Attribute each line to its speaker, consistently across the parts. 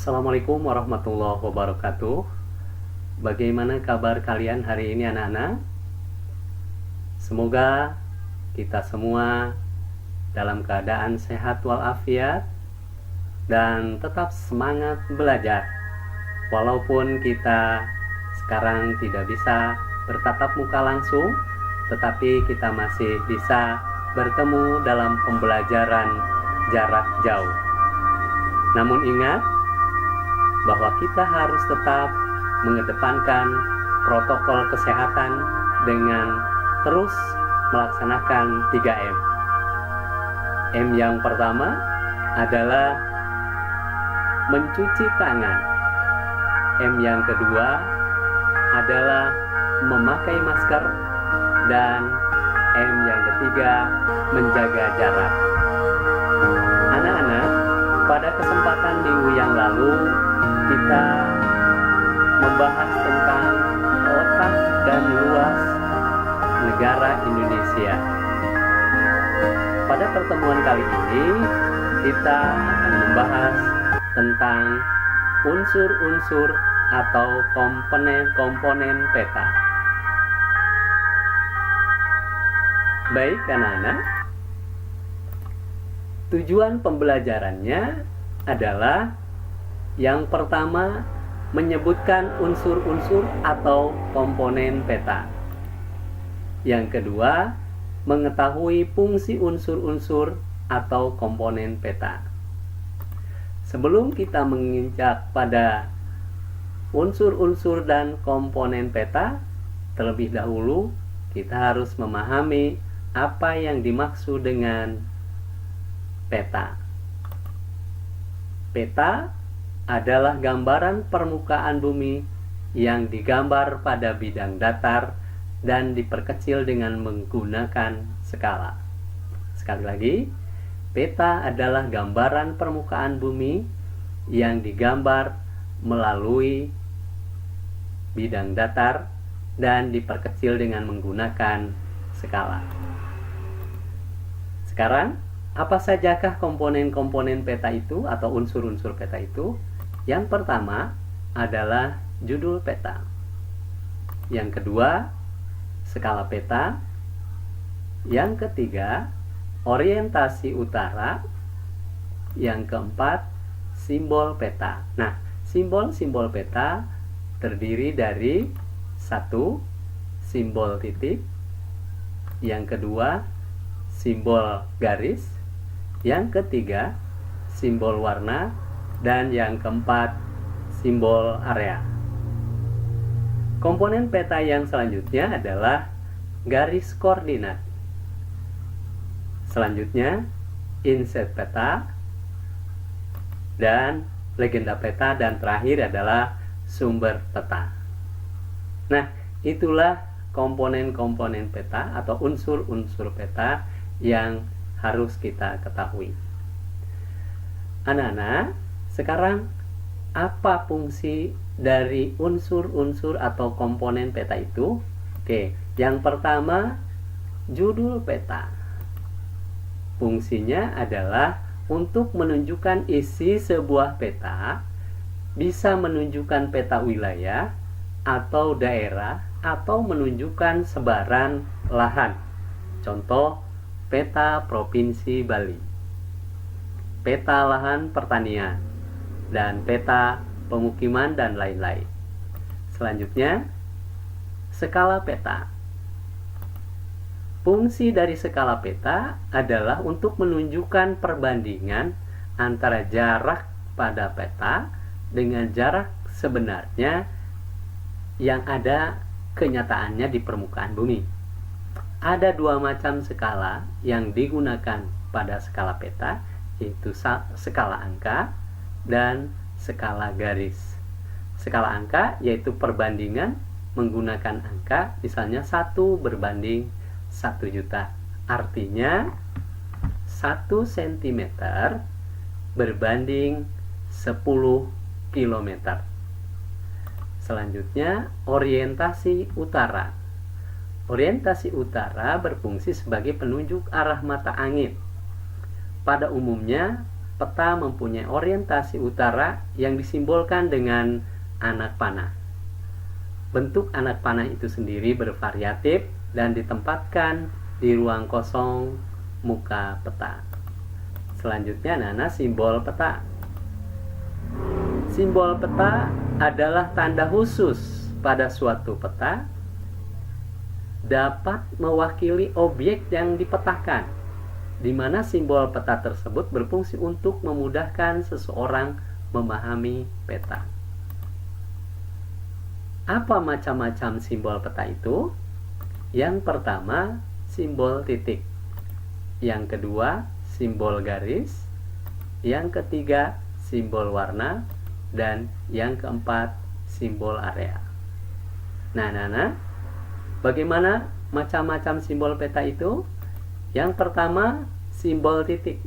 Speaker 1: Assalamualaikum warahmatullahi wabarakatuh. Bagaimana kabar kalian hari ini anak-anak? Semoga kita semua dalam keadaan sehat walafiat dan tetap semangat belajar. Walaupun kita sekarang tidak bisa bertatap muka langsung, tetapi kita masih bisa bertemu dalam pembelajaran jarak jauh. Namun ingat bahwa kita harus tetap mengedepankan protokol kesehatan dengan terus melaksanakan 3M. M yang pertama adalah mencuci tangan. M yang kedua adalah memakai masker, dan M yang ketiga menjaga jarak. Anak-anak, pada kesempatan minggu yang lalu kita membahas tentang letak dan luas negara Indonesia. Pada pertemuan kali ini kita akan membahas tentang unsur-unsur atau komponen-komponen peta. Baik anak-anak, tujuan pembelajarannya adalah yang pertama, menyebutkan unsur-unsur atau komponen peta. Yang kedua, mengetahui fungsi unsur-unsur atau komponen peta. Sebelum kita menginjak pada unsur-unsur dan komponen peta, terlebih dahulu kita harus memahami apa yang dimaksud dengan peta. Peta adalah gambaran permukaan bumi yang digambar pada bidang datar dan diperkecil dengan menggunakan skala. Sekali lagi, peta adalah gambaran permukaan bumi yang digambar melalui bidang datar dan diperkecil dengan menggunakan skala. Sekarang, apa sajakah komponen-komponen peta itu atau unsur-unsur peta itu? Yang pertama adalah judul peta. Yang kedua, skala peta. Yang ketiga, orientasi utara. Yang keempat, simbol peta. Nah, simbol-simbol peta terdiri dari satu, simbol titik. Yang kedua, simbol garis. Yang ketiga, simbol warna. Dan yang keempat, simbol area. Komponen peta yang selanjutnya adalah garis koordinat. Selanjutnya, inset peta, dan legenda peta, dan terakhir adalah sumber peta. Nah, itulah komponen-komponen peta atau unsur-unsur peta yang harus kita ketahui. Anak-anak, sekarang apa fungsi dari unsur-unsur atau komponen peta itu? Oke, yang pertama, judul peta. Fungsinya adalah untuk menunjukkan isi sebuah peta, bisa menunjukkan peta wilayah atau daerah, atau menunjukkan sebaran lahan. Contoh, peta Provinsi Bali, peta lahan pertanian, dan peta pemukiman, dan lain-lain. Selanjutnya, skala peta. Fungsi dari skala peta adalah untuk menunjukkan perbandingan antara jarak pada peta dengan jarak sebenarnya yang ada kenyataannya di permukaan bumi. Ada dua macam skala yang digunakan pada skala peta, yaitu skala angka dan skala garis. Skala angka yaitu perbandingan menggunakan angka, misalnya 1 berbanding 1 juta. Artinya 1 cm berbanding 10 km. Selanjutnya, orientasi utara. Orientasi utara berfungsi sebagai penunjuk arah mata angin. Pada umumnya, peta mempunyai orientasi utara yang disimbolkan dengan anak panah. Bentuk anak panah itu sendiri bervariatif dan ditempatkan di ruang kosong muka peta. Selanjutnya, simbol peta. Simbol peta adalah tanda khusus pada suatu peta, dapat mewakili objek yang dipetakan, di mana simbol peta tersebut berfungsi untuk memudahkan seseorang memahami peta. Apa macam-macam simbol peta itu? Yang pertama, simbol titik. Yang kedua, simbol garis. Yang ketiga, simbol warna. Dan yang keempat, simbol area. Nah, bagaimana macam-macam simbol peta itu? Yang pertama, simbol titik.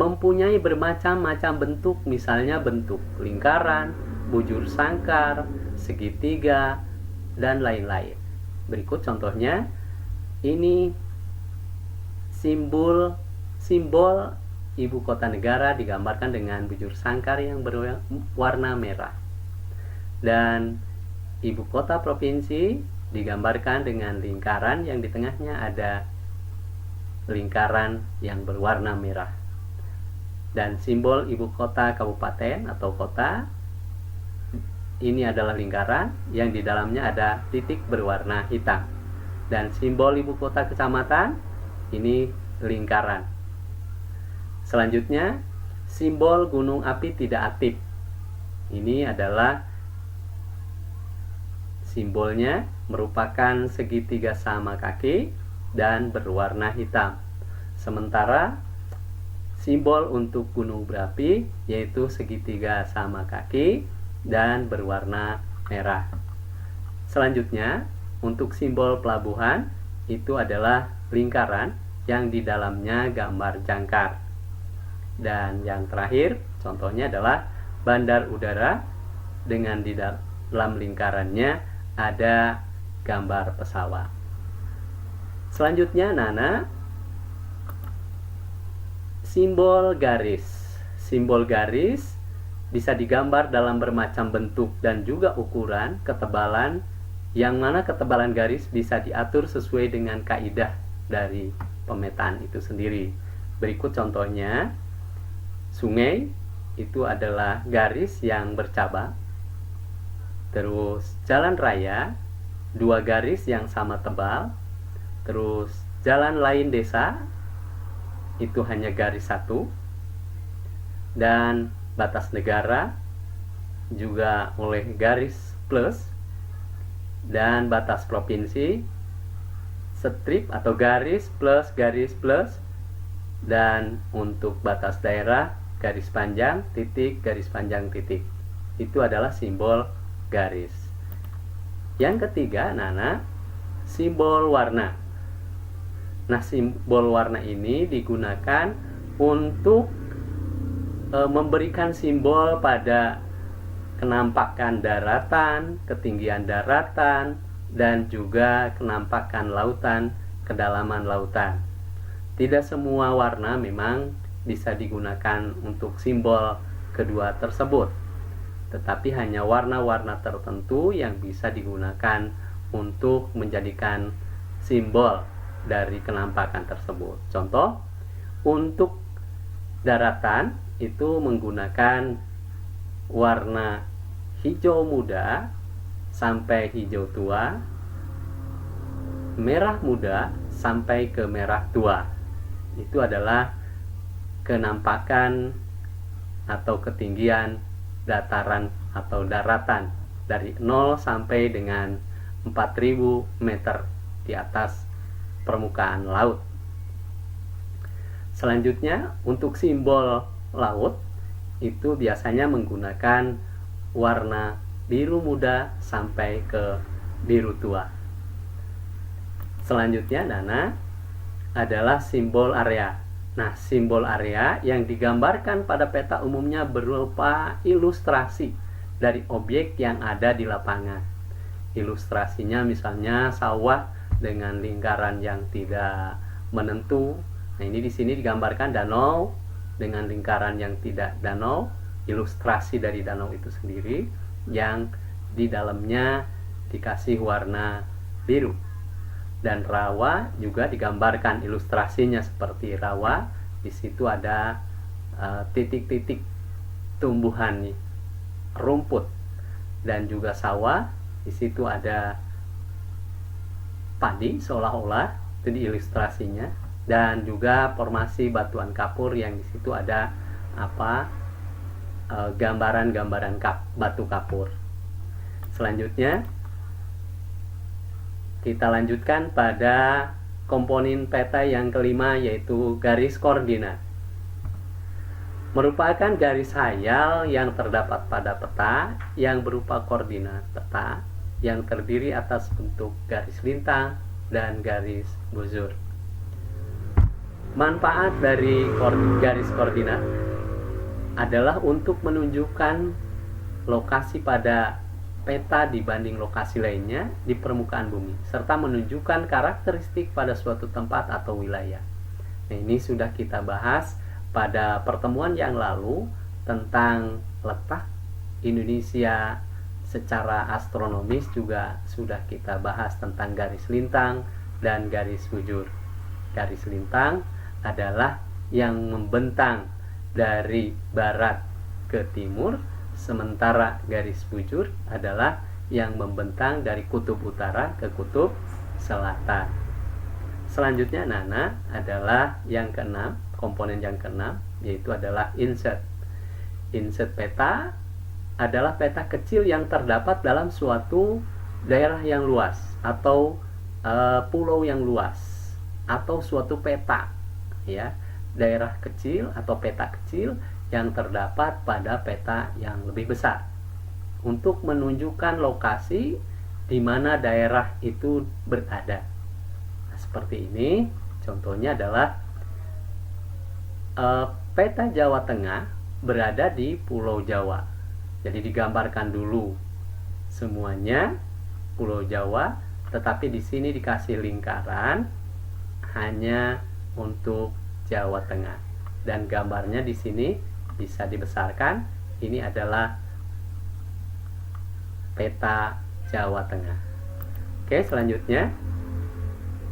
Speaker 1: Mempunyai bermacam-macam bentuk, misalnya bentuk lingkaran, bujur sangkar, segitiga, dan lain-lain. Berikut contohnya. Ini simbol ibu kota negara digambarkan dengan bujur sangkar yang berwarna merah. Dan ibu kota provinsi digambarkan dengan lingkaran yang di tengahnya ada lingkaran yang berwarna merah. Dan simbol ibu kota kabupaten atau kota, ini adalah lingkaran yang di dalamnya ada titik berwarna hitam. Dan simbol ibu kota kecamatan, ini lingkaran. Selanjutnya, simbol gunung api tidak aktif. Ini adalah simbolnya merupakan segitiga sama kaki dan berwarna hitam. Sementara simbol untuk gunung berapi yaitu segitiga sama kaki dan berwarna merah. Selanjutnya, untuk simbol pelabuhan itu adalah lingkaran yang di dalamnya gambar jangkar. Dan yang terakhir, contohnya adalah bandar udara dengan di dalam lingkarannya ada gambar pesawat. Selanjutnya, simbol garis. Simbol garis bisa digambar dalam bermacam bentuk dan juga ukuran, ketebalan, yang mana ketebalan garis bisa diatur sesuai dengan kaidah dari pemetaan itu sendiri. Berikut contohnya. Sungai itu adalah garis yang bercabang. Terus jalan raya, dua garis yang sama tebal. Terus jalan lain desa, itu hanya garis satu. Dan batas negara juga oleh garis plus. Dan batas provinsi, strip atau garis plus. Dan untuk batas daerah, garis panjang, titik, garis panjang, titik. Itu adalah simbol garis. Yang ketiga, simbol warna. Nah, simbol warna ini digunakan untuk memberikan simbol pada kenampakan daratan, ketinggian daratan, dan juga kenampakan lautan, kedalaman lautan. Tidak semua warna memang bisa digunakan untuk simbol kedua tersebut, tetapi hanya warna-warna tertentu yang bisa digunakan untuk menjadikan simbol dari kenampakan tersebut. Contoh, untuk daratan itu menggunakan warna hijau muda sampai hijau tua, merah muda sampai ke merah tua. Itu adalah kenampakan atau ketinggian dataran atau daratan dari 0 sampai dengan 4000 meter di atas permukaan laut. Selanjutnya, untuk simbol laut itu biasanya menggunakan warna biru muda sampai ke biru tua. Selanjutnya, adalah simbol area. Nah, simbol area yang digambarkan pada peta umumnya berupa ilustrasi dari objek yang ada di lapangan. Ilustrasinya misalnya sawah dengan lingkaran yang tidak menentu Nah, ini di sini digambarkan danau dengan lingkaran yang tidak danau, ilustrasi dari danau itu sendiri yang di dalamnya dikasih warna biru. Dan rawa juga digambarkan ilustrasinya seperti rawa. Di situ ada titik-titik tumbuhan rumput, dan juga sawah. Di situ ada padi seolah-olah, itu di ilustrasinya, dan juga formasi batuan kapur yang di situ ada gambaran-gambaran batu kapur. Selanjutnya kita lanjutkan pada komponen peta yang kelima, yaitu garis koordinat. Merupakan garis hayal yang terdapat pada peta yang berupa koordinat peta yang terdiri atas bentuk garis lintang dan garis buzur. Manfaat dari garis koordinat adalah untuk menunjukkan lokasi pada peta dibanding lokasi lainnya di permukaan bumi, serta menunjukkan karakteristik pada suatu tempat atau wilayah. Nah, ini sudah kita bahas pada pertemuan yang lalu tentang letak Indonesia secara astronomis, juga sudah kita bahas tentang garis lintang dan garis bujur. Garis lintang adalah yang membentang dari barat ke timur, sementara garis bujur adalah yang membentang dari kutub utara ke kutub selatan. Selanjutnya Nana adalah yang keenam, komponen yang keenam, yaitu adalah insert. Insert peta adalah peta kecil yang terdapat dalam suatu daerah yang luas atau pulau yang luas atau suatu peta, ya, daerah kecil atau peta kecil yang terdapat pada peta yang lebih besar untuk menunjukkan lokasi di mana daerah itu berada. Nah, seperti ini contohnya adalah peta Jawa Tengah berada di Pulau Jawa. Jadi digambarkan dulu semuanya Pulau Jawa, tetapi di sini dikasih lingkaran hanya untuk Jawa Tengah, dan gambarnya di sini bisa dibesarkan. Ini adalah peta Jawa Tengah. Oke, selanjutnya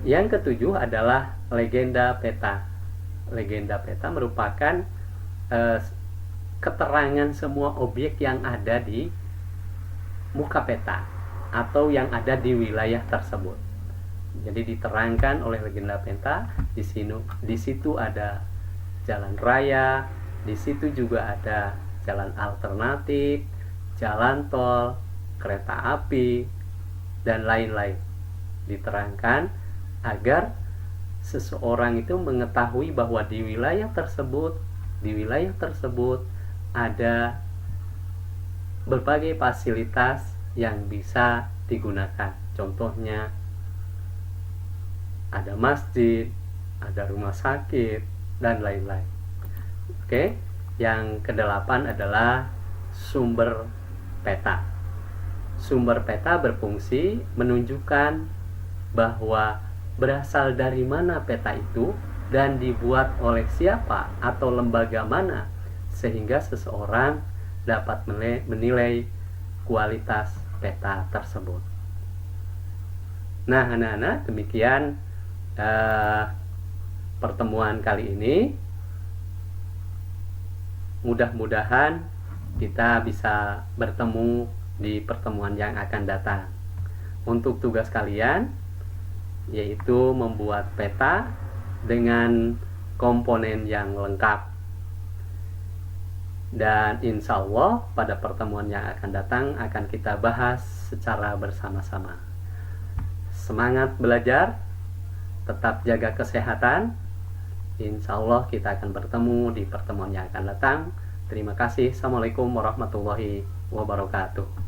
Speaker 1: yang ketujuh adalah legenda peta. Legenda peta merupakan keterangan semua objek yang ada di muka peta atau yang ada di wilayah tersebut. Jadi diterangkan oleh legenda peta. Di situ ada jalan raya, di situ juga ada jalan alternatif, jalan tol, kereta api, dan lain-lain. Diterangkan agar seseorang itu mengetahui bahwa di wilayah tersebut ada berbagai fasilitas yang bisa digunakan. Contohnya ada masjid, ada rumah sakit, dan lain-lain. Oke, yang kedelapan adalah sumber peta. Sumber peta berfungsi menunjukkan bahwa berasal dari mana peta itu dan dibuat oleh siapa atau lembaga mana, sehingga seseorang dapat menilai kualitas peta tersebut. Nah, anak-anak, demikian pertemuan kali ini. Mudah-mudahan kita bisa bertemu di pertemuan yang akan datang. Untuk tugas kalian yaitu membuat peta dengan komponen yang lengkap. Dan insya Allah pada pertemuan yang akan datang akan kita bahas secara bersama-sama. Semangat belajar, tetap jaga kesehatan. Insya Allah kita akan bertemu di pertemuan yang akan datang. Terima kasih. Assalamualaikum warahmatullahi wabarakatuh.